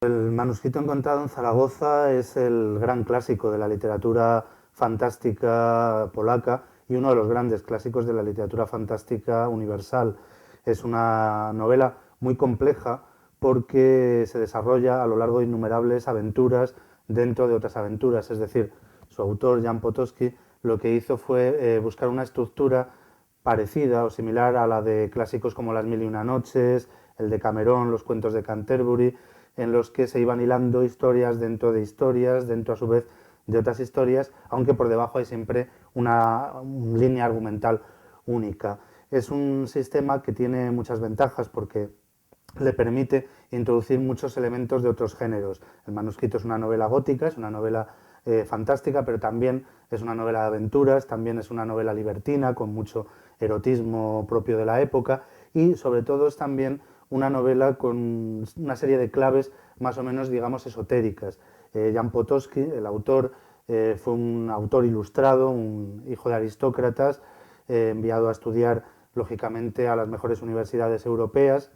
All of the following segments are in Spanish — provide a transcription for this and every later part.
El manuscrito encontrado en Zaragoza es el gran clásico de la literatura fantástica polaca y uno de los grandes clásicos de la literatura fantástica universal. Es una novela muy compleja porque se desarrolla a lo largo de innumerables aventuras dentro de otras aventuras. Es decir, su autor, Jan Potocki, lo que hizo fue buscar una estructura parecida o similar a la de clásicos como Las Mil y una Noches, el de Camerón, los cuentos de Canterbury, en los que se iban hilando historias, dentro a su vez de otras historias, aunque por debajo hay siempre una línea argumental única. Es un sistema que tiene muchas ventajas porque le permite introducir muchos elementos de otros géneros. El manuscrito es una novela gótica, es una novela fantástica, pero también es una novela de aventuras, también es una novela libertina, con mucho erotismo propio de la época, y sobre todo es también una novela con una serie de claves más o menos, digamos, esotéricas. Jan Potocki, el autor, fue un autor ilustrado, un hijo de aristócratas, enviado a estudiar, lógicamente, a las mejores universidades europeas,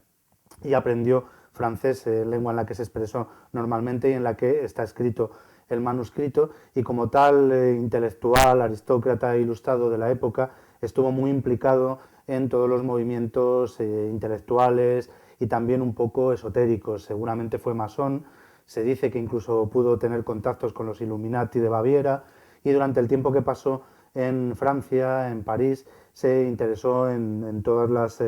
y aprendió francés, lengua en la que se expresó normalmente y en la que está escrito el manuscrito, y como tal intelectual, aristócrata e ilustrado de la época, estuvo muy implicado en todos los movimientos intelectuales y también un poco esotéricos. Seguramente fue masón, se dice que incluso pudo tener contactos con los Illuminati de Baviera, y durante el tiempo que pasó en Francia, en París, se interesó en todos los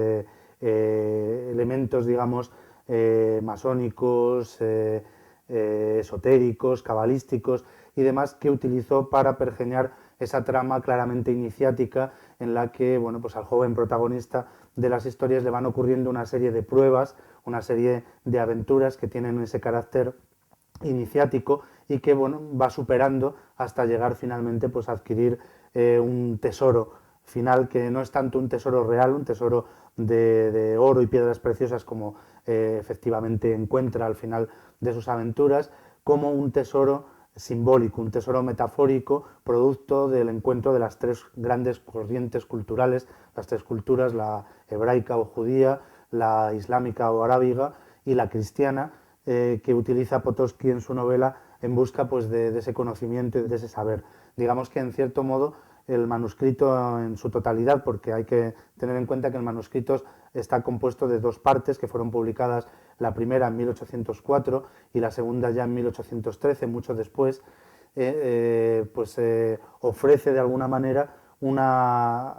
elementos, digamos, masónicos, esotéricos, cabalísticos y demás, que utilizó para pergeñar esa trama claramente iniciática en la que, bueno, pues al joven protagonista de las historias le van ocurriendo una serie de pruebas, una serie de aventuras que tienen ese carácter iniciático y que, bueno, va superando hasta llegar finalmente, pues, a adquirir un tesoro final que no es tanto un tesoro real, un tesoro de oro y piedras preciosas como efectivamente encuentra al final de sus aventuras, como un tesoro simbólico, un tesoro metafórico, producto del encuentro de las tres grandes corrientes culturales, las tres culturas, la hebraica o judía, la islámica o arábiga y la cristiana, que utiliza Potocki en su novela en busca, pues, de ese conocimiento y de ese saber. Digamos que en cierto modo el manuscrito en su totalidad, porque hay que tener en cuenta que el manuscrito está compuesto de dos partes que fueron publicadas, la primera en 1804 y la segunda ya en 1813, mucho después, ofrece de alguna manera una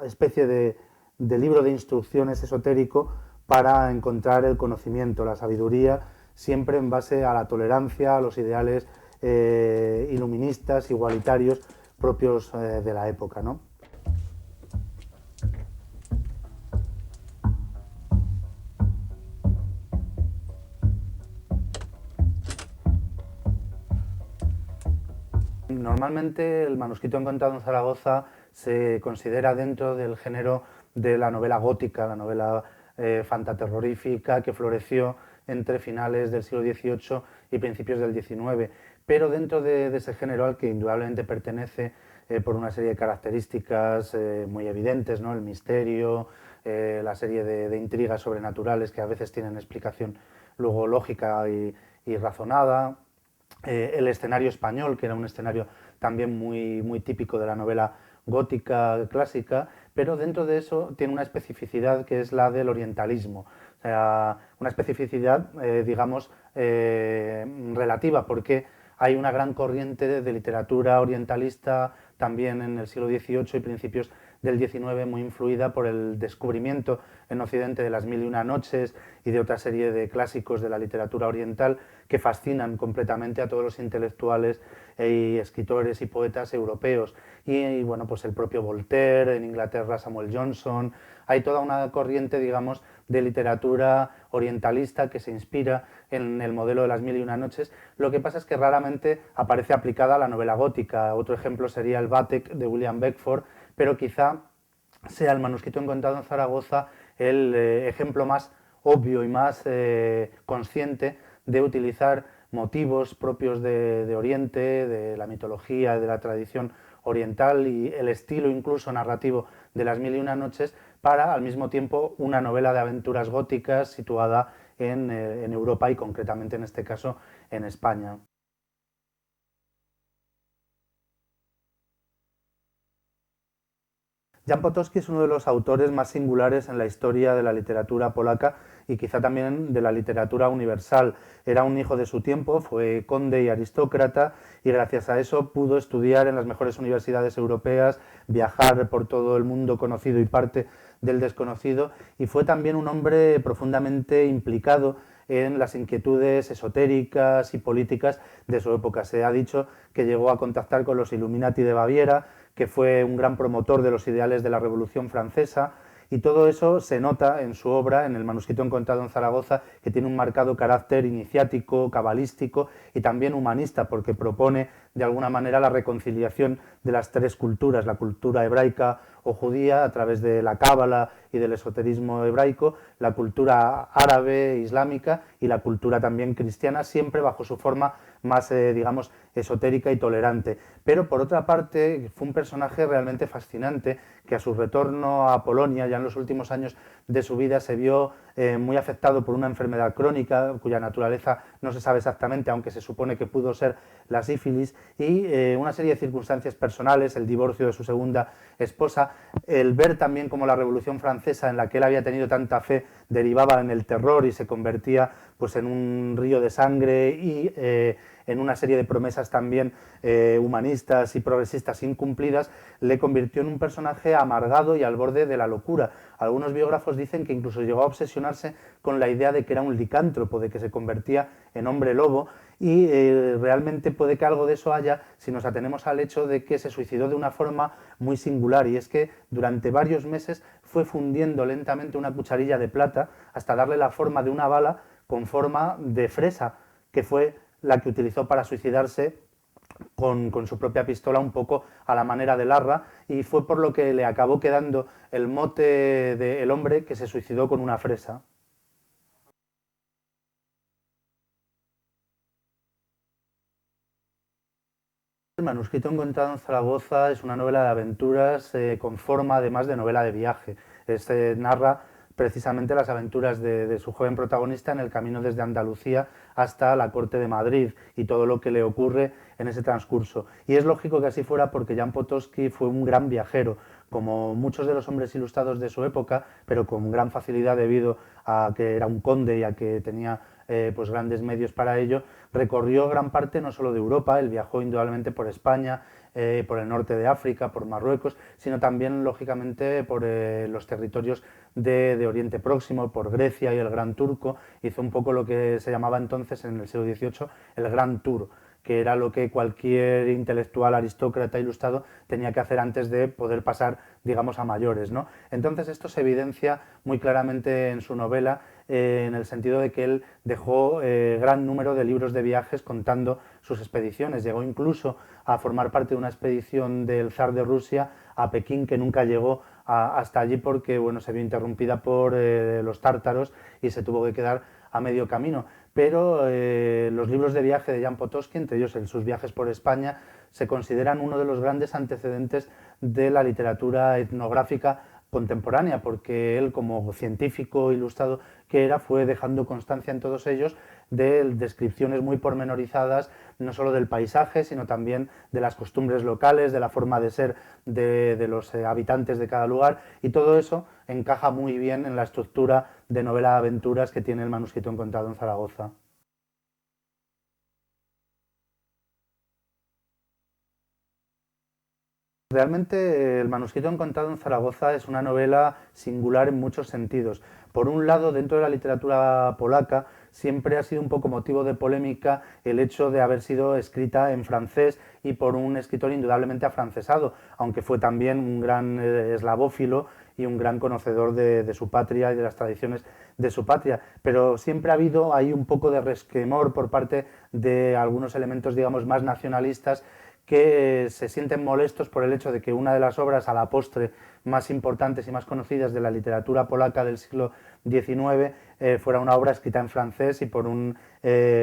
especie de libro de instrucciones esotérico para encontrar el conocimiento, la sabiduría, siempre en base a la tolerancia, a los ideales iluministas, igualitarios, propios de la época, ¿no? Normalmente el manuscrito encontrado en Zaragoza se considera dentro del género de la novela gótica, la novela fantaterrorífica que floreció entre finales del siglo XVIII y principios del XIX, pero dentro de ese género al que indudablemente pertenece por una serie de características muy evidentes, ¿no? El misterio, la serie de intrigas sobrenaturales que a veces tienen explicación luego lógica y razonada, el escenario español, que era un escenario también muy típico de la novela gótica clásica, pero dentro de eso tiene una especificidad que es la del orientalismo. O sea, una especificidad, digamos, relativa, porque hay una gran corriente de literatura orientalista también en el siglo XVIII y principios del XIX, muy influida por el descubrimiento en Occidente de Las Mil y una Noches y de otra serie de clásicos de la literatura oriental que fascinan completamente a todos los intelectuales y escritores y poetas europeos. Y bueno, pues el propio Voltaire, en Inglaterra Samuel Johnson, hay toda una corriente, digamos, de literatura orientalista que se inspira en el modelo de Las Mil y una Noches. Lo que pasa es que raramente aparece aplicada a la novela gótica. Otro ejemplo sería el Vathek de William Beckford, pero quizá sea el manuscrito encontrado en Zaragoza el ejemplo más obvio y más consciente de utilizar motivos propios de Oriente, de la mitología, de la tradición oriental y el estilo incluso narrativo de Las Mil y una Noches para, al mismo tiempo, una novela de aventuras góticas situada en Europa y concretamente en este caso en España. Jan Potocki es uno de los autores más singulares en la historia de la literatura polaca y quizá también de la literatura universal. Era un hijo de su tiempo, fue conde y aristócrata y gracias a eso pudo estudiar en las mejores universidades europeas, viajar por todo el mundo conocido y parte del desconocido, y fue también un hombre profundamente implicado en las inquietudes esotéricas y políticas de su época. Se ha dicho que llegó a contactar con los Illuminati de Baviera, que fue un gran promotor de los ideales de la Revolución Francesa, y todo eso se nota en su obra, en el manuscrito encontrado en Zaragoza, que tiene un marcado carácter iniciático, cabalístico y también humanista, porque propone de alguna manera la reconciliación de las tres culturas, la cultura hebraica o judía a través de la cábala y del esoterismo hebraico, la cultura árabe, islámica y la cultura también cristiana, siempre bajo su forma más, digamos, esotérica y tolerante. Pero por otra parte fue un personaje realmente fascinante que a su retorno a Polonia, ya en los últimos años de su vida, se vio muy afectado por una enfermedad crónica cuya naturaleza no se sabe exactamente, aunque se supone que pudo ser la sífilis, y una serie de circunstancias personales, el divorcio de su segunda esposa, el ver también cómo la Revolución Francesa, en la que él había tenido tanta fe, derivaba en el terror y se convertía pues en un río de sangre y en una serie de promesas también humanistas y progresistas incumplidas, le convirtió en un personaje amargado y al borde de la locura. Algunos biógrafos dicen que incluso llegó a obsesionarse con la idea de que era un licántropo, de que se convertía en hombre lobo, y realmente puede que algo de eso haya si nos atenemos al hecho de que se suicidó de una forma muy singular, y es que durante varios meses fue fundiendo lentamente una cucharilla de plata hasta darle la forma de una bala con forma de fresa, que fue la que utilizó para suicidarse con su propia pistola, un poco a la manera de Larra, y fue por lo que le acabó quedando el mote de el hombre que se suicidó con una fresa. El manuscrito encontrado en Zaragoza es una novela de aventuras con forma además de novela de viaje. Narra precisamente las aventuras de su joven protagonista en el camino desde Andalucía hasta la corte de Madrid y todo lo que le ocurre en ese transcurso. Y es lógico que así fuera porque Jan Potocki fue un gran viajero, como muchos de los hombres ilustrados de su época, pero con gran facilidad debido a que era un conde y a que tenía pues grandes medios para ello. Recorrió gran parte no solo de Europa, él viajó indudablemente por España, por el norte de África, por Marruecos, sino también, lógicamente, por los territorios de Oriente Próximo, por Grecia y el Gran Turco. Hizo un poco lo que se llamaba entonces, en el siglo XVIII, el Gran Tour, que era lo que cualquier intelectual, aristócrata, ilustrado tenía que hacer antes de poder pasar, digamos, a mayores, ¿no? Entonces esto se evidencia muy claramente en su novela, en el sentido de que él dejó gran número de libros de viajes contando sus expediciones. Llegó incluso a formar parte de una expedición del zar de Rusia a Pekín, que nunca llegó hasta allí porque bueno, se vio interrumpida por los tártaros y se tuvo que quedar a medio camino. Pero los libros de viaje de Jan Potocki, entre ellos sus viajes por España, se consideran uno de los grandes antecedentes de la literatura etnográfica contemporánea, porque él, como científico ilustrado que era, fue dejando constancia en todos ellos de descripciones muy pormenorizadas, no solo del paisaje, sino también de las costumbres locales, de la forma de ser de los habitantes de cada lugar, y todo eso encaja muy bien en la estructura de novela de aventuras que tiene el manuscrito encontrado en Zaragoza. Realmente el manuscrito encontrado en Zaragoza es una novela singular en muchos sentidos. Por un lado, dentro de la literatura polaca siempre ha sido un poco motivo de polémica el hecho de haber sido escrita en francés y por un escritor indudablemente afrancesado, aunque fue también un gran eslavófilo y un gran conocedor de su patria y de las tradiciones de su patria. Pero siempre ha habido ahí un poco de resquemor por parte de algunos elementos, digamos, más nacionalistas, que se sienten molestos por el hecho de que una de las obras a la postre más importantes y más conocidas de la literatura polaca del siglo XIX fuera una obra escrita en francés y por un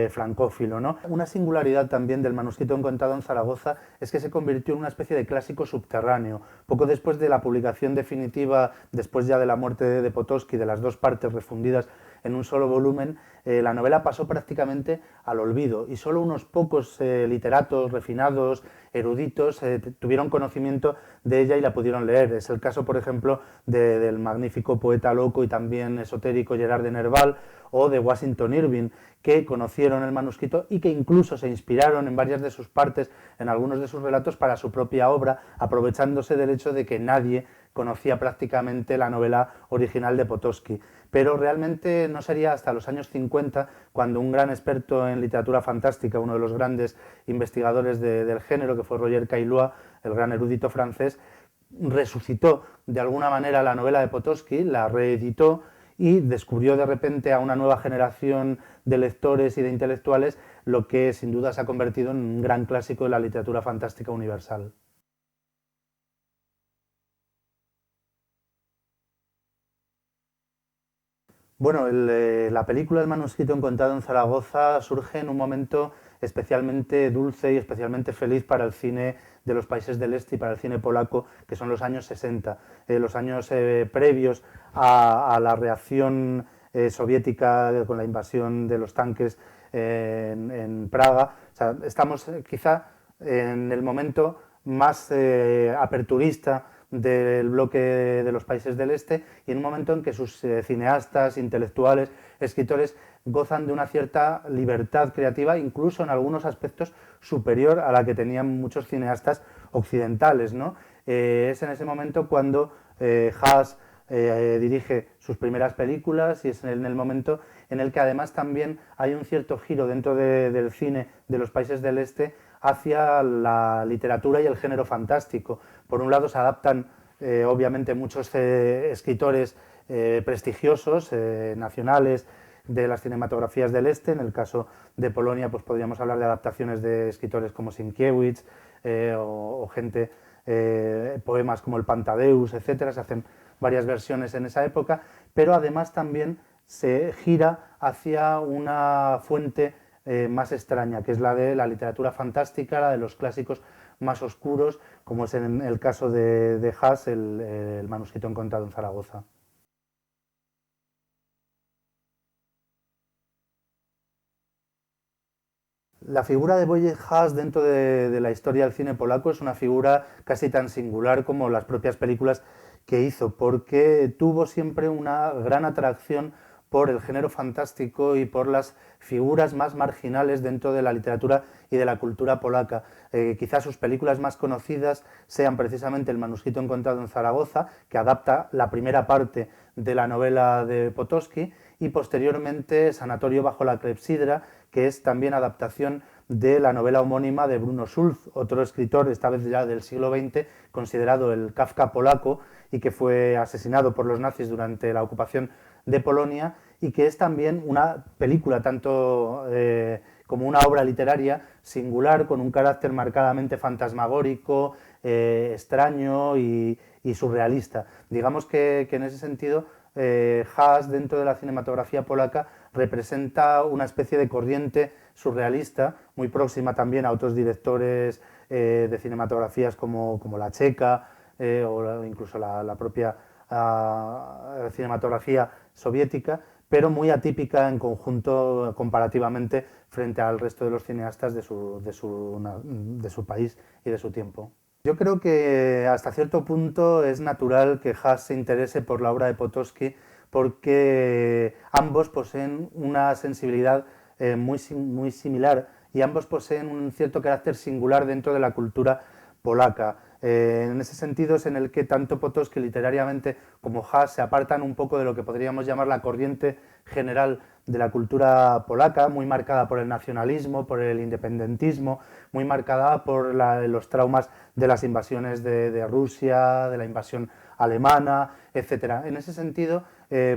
francófilo, ¿no? Una singularidad también del manuscrito encontrado en Zaragoza es que se convirtió en una especie de clásico subterráneo. Poco después de la publicación definitiva, después ya de la muerte de Potosky, de las dos partes refundidas en un solo volumen, la novela pasó prácticamente al olvido y solo unos pocos literatos refinados, eruditos, tuvieron conocimiento de ella y la pudieron leer. Es el caso, por ejemplo, del magnífico poeta loco y también esotérico Gerard de Nerval o de Washington Irving, que conocieron el manuscrito y que incluso se inspiraron en varias de sus partes, en algunos de sus relatos, para su propia obra, aprovechándose del hecho de que nadie conocía prácticamente la novela original de Potosky. Pero realmente no sería hasta los años 50 cuando un gran experto en literatura fantástica, uno de los grandes investigadores del género, que fue Roger Caillois, el gran erudito francés, resucitó de alguna manera la novela de Potosky, la reeditó y descubrió de repente a una nueva generación de lectores y de intelectuales, lo que sin duda se ha convertido en un gran clásico de la literatura fantástica universal. Bueno, la película El manuscrito encontrado en Zaragoza surge en un momento especialmente dulce y especialmente feliz para el cine de los países del este y para el cine polaco, que son los años 60, los años previos a la reacción soviética con la invasión de los tanques en Praga. O sea, estamos quizá en el momento más aperturista del bloque de los países del este y en un momento en que sus cineastas, intelectuales, escritores gozan de una cierta libertad creativa, incluso en algunos aspectos superior a la que tenían muchos cineastas occidentales, ¿no? Es en ese momento cuando Haas dirige sus primeras películas y es en el momento en el que además también hay un cierto giro dentro del cine de los países del este hacia la literatura y el género fantástico. Por un lado se adaptan obviamente muchos escritores prestigiosos, nacionales, de las cinematografías del este. En el caso de Polonia pues podríamos hablar de adaptaciones de escritores como Sienkiewicz o gente, poemas como el Pantadeus, etcétera. Se hacen varias versiones en esa época, pero además también se gira hacia una fuente más extraña, que es la de la literatura fantástica, la de los clásicos más oscuros, como es en el caso de Haas, el manuscrito encontrado en Zaragoza. La figura de Wojciech Haas dentro de la historia del cine polaco es una figura casi tan singular como las propias películas que hizo, porque tuvo siempre una gran atracción por el género fantástico y por las figuras más marginales dentro de la literatura y de la cultura polaca. Quizás sus películas más conocidas sean precisamente El manuscrito encontrado en Zaragoza, que adapta la primera parte de la novela de Potosky, y posteriormente Sanatorio bajo la clepsidra, que es también adaptación de la novela homónima de Bruno Schulz, otro escritor, esta vez ya del siglo XX, considerado el Kafka polaco y que fue asesinado por los nazis durante la ocupación de Polonia, y que es también una película tanto como una obra literaria singular, con un carácter marcadamente fantasmagórico, extraño y surrealista. Digamos que en ese sentido Haas, dentro de la cinematografía polaca, representa una especie de corriente surrealista, muy próxima también a otros directores de cinematografías como la checa o incluso la propia cinematografía soviética, pero muy atípica en conjunto comparativamente frente al resto de los cineastas de su país y de su tiempo. Yo creo que hasta cierto punto es natural que Haas se interese por la obra de Potosky, porque ambos poseen una sensibilidad muy similar y ambos poseen un cierto carácter singular dentro de la cultura polaca. En ese sentido es en el que tanto Potosky literariamente como Haas se apartan un poco de lo que podríamos llamar la corriente general de la cultura polaca, muy marcada por el nacionalismo, por el independentismo, muy marcada por los traumas de las invasiones de Rusia, de la invasión alemana, etc. En ese sentido,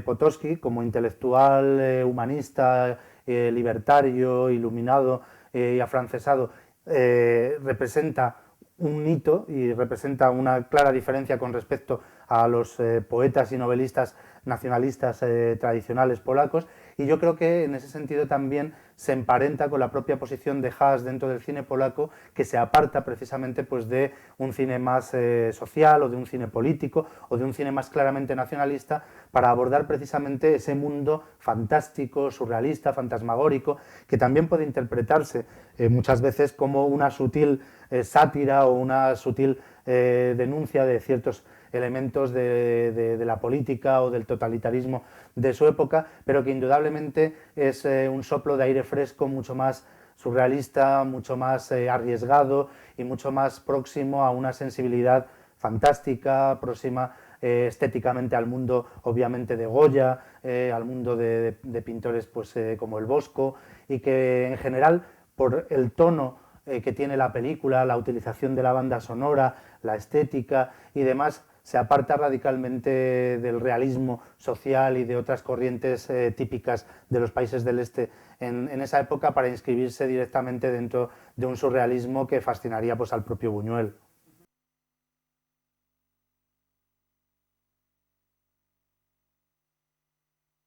Potosky, como intelectual, humanista, libertario, iluminado y afrancesado, representa un hito y representa una clara diferencia con respecto a los poetas y novelistas nacionalistas tradicionales polacos, Y yo creo que en ese sentido también se emparenta con la propia posición de Haas dentro del cine polaco, que se aparta precisamente pues, de un cine más social o de un cine político o de un cine más claramente nacionalista, para abordar precisamente ese mundo fantástico, surrealista, fantasmagórico, que también puede interpretarse muchas veces como una sutil sátira o una sutil denuncia de ciertos elementos de la política o del totalitarismo de su época, pero que indudablemente es un soplo de aire fresco mucho más surrealista, mucho más arriesgado y mucho más próximo a una sensibilidad fantástica, próxima estéticamente al mundo, obviamente, de Goya, al mundo de pintores pues, como el Bosco, y que en general, por el tono que tiene la película, la utilización de la banda sonora, la estética y demás, se aparta radicalmente del realismo social y de otras corrientes típicas de los países del este en esa época, para inscribirse directamente dentro de un surrealismo que fascinaría pues, al propio Buñuel.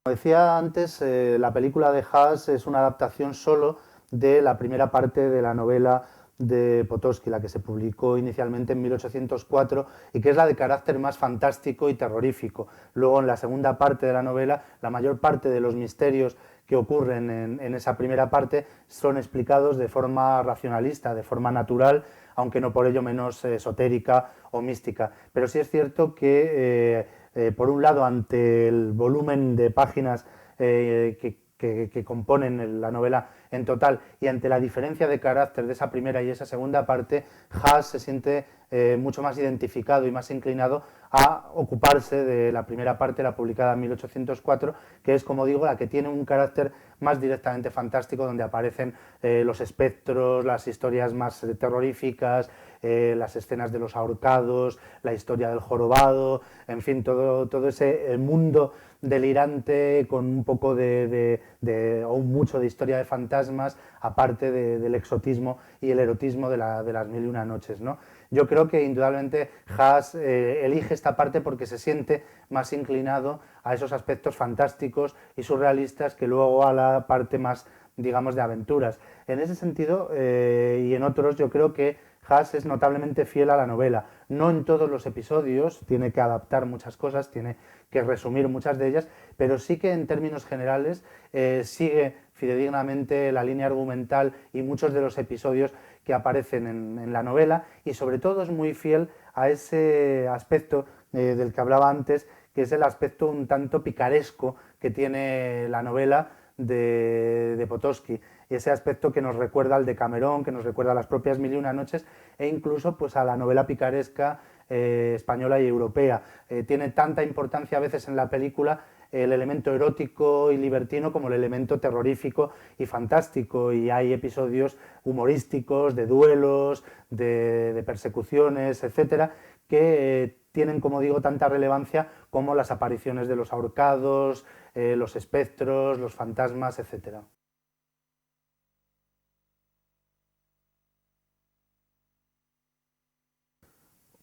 Como decía antes, la película de Haas es una adaptación solo de la primera parte de la novela de Potosky, la que se publicó inicialmente en 1804 y que es la de carácter más fantástico y terrorífico. Luego, en la segunda parte de la novela, la mayor parte de los misterios que ocurren en esa primera parte son explicados de forma racionalista, de forma natural, aunque no por ello menos esotérica o mística. Pero sí es cierto que por un lado, ante el volumen de páginas que componen la novela en total y ante la diferencia de carácter de esa primera y esa segunda parte, Haas se siente mucho más identificado y más inclinado a ocuparse de la primera parte, la publicada en 1804, que es, como digo, la que tiene un carácter más directamente fantástico, donde aparecen los espectros, las historias más terroríficas, las escenas de los ahorcados, la historia del jorobado, en fin, todo ese mundo delirante con un poco o mucho de historia de fantasmas, aparte del exotismo y el erotismo de las mil y una noches, ¿no? Yo creo que indudablemente Haas elige esta parte porque se siente más inclinado a esos aspectos fantásticos y surrealistas que luego a la parte más, digamos, de aventuras. En ese sentido, y en otros, yo creo que Haas es notablemente fiel a la novela. No en todos los episodios, tiene que adaptar muchas cosas, tiene que resumir muchas de ellas, pero sí que en términos generales sigue fidedignamente la línea argumental y muchos de los episodios que aparecen en la novela, y sobre todo es muy fiel a ese aspecto del que hablaba antes, que es el aspecto un tanto picaresco que tiene la novela de Potosky, ese aspecto que nos recuerda al de Camerón, que nos recuerda a las propias Mil y una noches e incluso pues, a la novela picaresca española y europea. Tiene tanta importancia a veces en la película el elemento erótico y libertino como el elemento terrorífico y fantástico, y hay episodios humorísticos, de duelos, de persecuciones, etcétera, que tienen, como digo, tanta relevancia como las apariciones de los ahorcados, los espectros, los fantasmas, etcétera.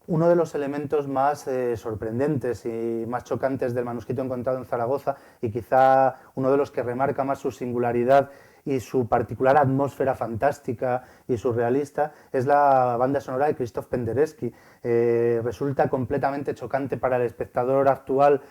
Uno de los elementos más sorprendentes y más chocantes del manuscrito encontrado en Zaragoza, y quizá uno de los que remarca más su singularidad y su particular atmósfera fantástica y surrealista, es la banda sonora de Krzysztof Penderecki. Resulta completamente chocante para el espectador actual,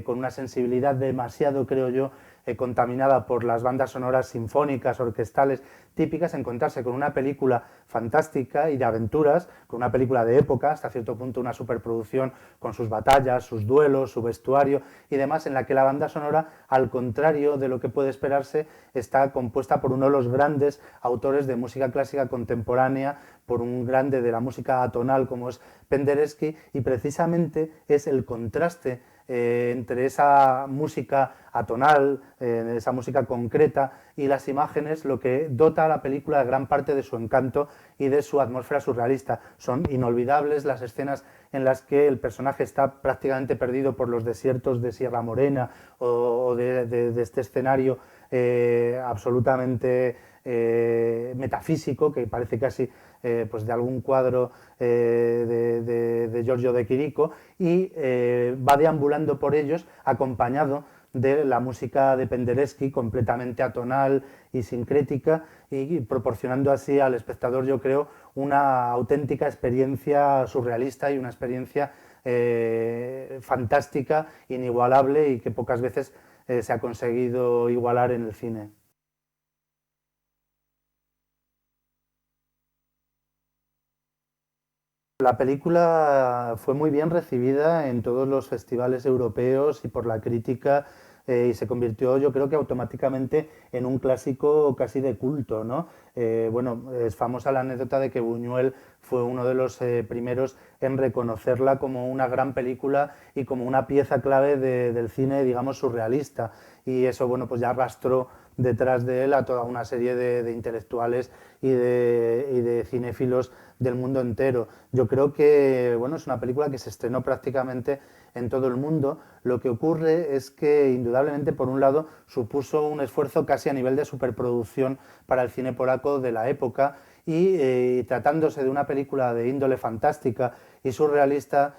con una sensibilidad demasiado, creo yo, contaminada por las bandas sonoras sinfónicas, orquestales típicas, encontrarse con una película fantástica y de aventuras, con una película de época, hasta cierto punto una superproducción con sus batallas, sus duelos, su vestuario y demás, en la que la banda sonora, al contrario de lo que puede esperarse, está compuesta por uno de los grandes autores de música clásica contemporánea, por un grande de la música atonal como es Penderecki, y precisamente es el contraste entre esa música atonal, esa música concreta y las imágenes, lo que dota a la película de gran parte de su encanto y de su atmósfera surrealista. Son inolvidables las escenas en las que el personaje está prácticamente perdido por los desiertos de Sierra Morena o de este escenario absolutamente metafísico, que parece casi pues de algún cuadro de Giorgio de Chirico, y va deambulando por ellos acompañado de la música de Penderecki, completamente atonal y sincrética, y proporcionando así al espectador, yo creo, una auténtica experiencia surrealista y una experiencia fantástica, inigualable y que pocas veces se ha conseguido igualar en el cine. La película fue muy bien recibida en todos los festivales europeos y por la crítica y se convirtió, yo creo que automáticamente en un clásico casi de culto, ¿no? Bueno, es famosa la anécdota de que Buñuel fue uno de los primeros en reconocerla como una gran película y como una pieza clave del cine, digamos, surrealista. Y eso, bueno, pues ya arrastró detrás de él a toda una serie de intelectuales y de cinéfilos del mundo entero. Yo creo que bueno, es una película que se estrenó prácticamente en todo el mundo. Lo que ocurre es que indudablemente, por un lado, supuso un esfuerzo casi a nivel de superproducción para el cine polaco de la época y tratándose de una película de índole fantástica y surrealista,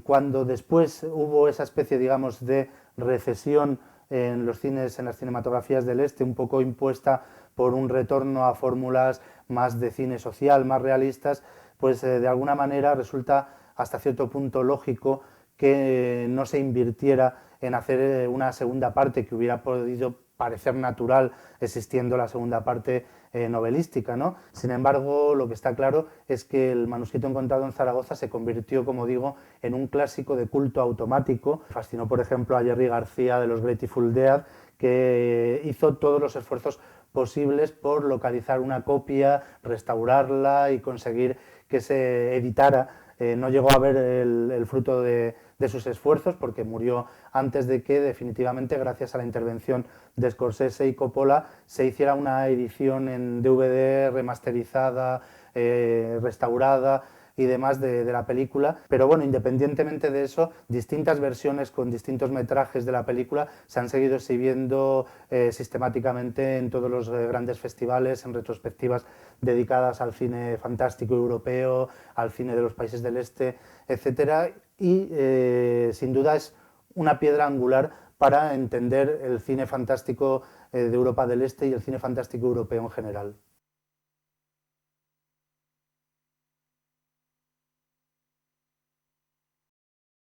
cuando después hubo esa especie, digamos, de recesión en los cines, en las cinematografías del este, un poco impuesta por un retorno a fórmulas más de cine social, más realistas, pues de alguna manera resulta hasta cierto punto lógico que no se invirtiera en hacer una segunda parte que hubiera podido parecer natural existiendo la segunda parte novelística, ¿no? Sin embargo, lo que está claro es que el manuscrito encontrado en Zaragoza se convirtió, como digo, en un clásico de culto automático. Fascinó, por ejemplo, a Jerry García de los Grateful Dead, que hizo todos los esfuerzos posibles por localizar una copia, restaurarla y conseguir que se editara. No llegó a ver el fruto de sus esfuerzos porque murió antes de que definitivamente, gracias a la intervención de Scorsese y Coppola, se hiciera una edición en DVD remasterizada, restaurada y demás de la película. Pero bueno, independientemente de eso, distintas versiones con distintos metrajes de la película se han seguido exhibiendo sistemáticamente en todos los grandes festivales, en retrospectivas dedicadas al cine fantástico europeo, al cine de los países del este, etcétera. Y sin duda es una piedra angular para entender el cine fantástico de Europa del Este y el cine fantástico europeo en general.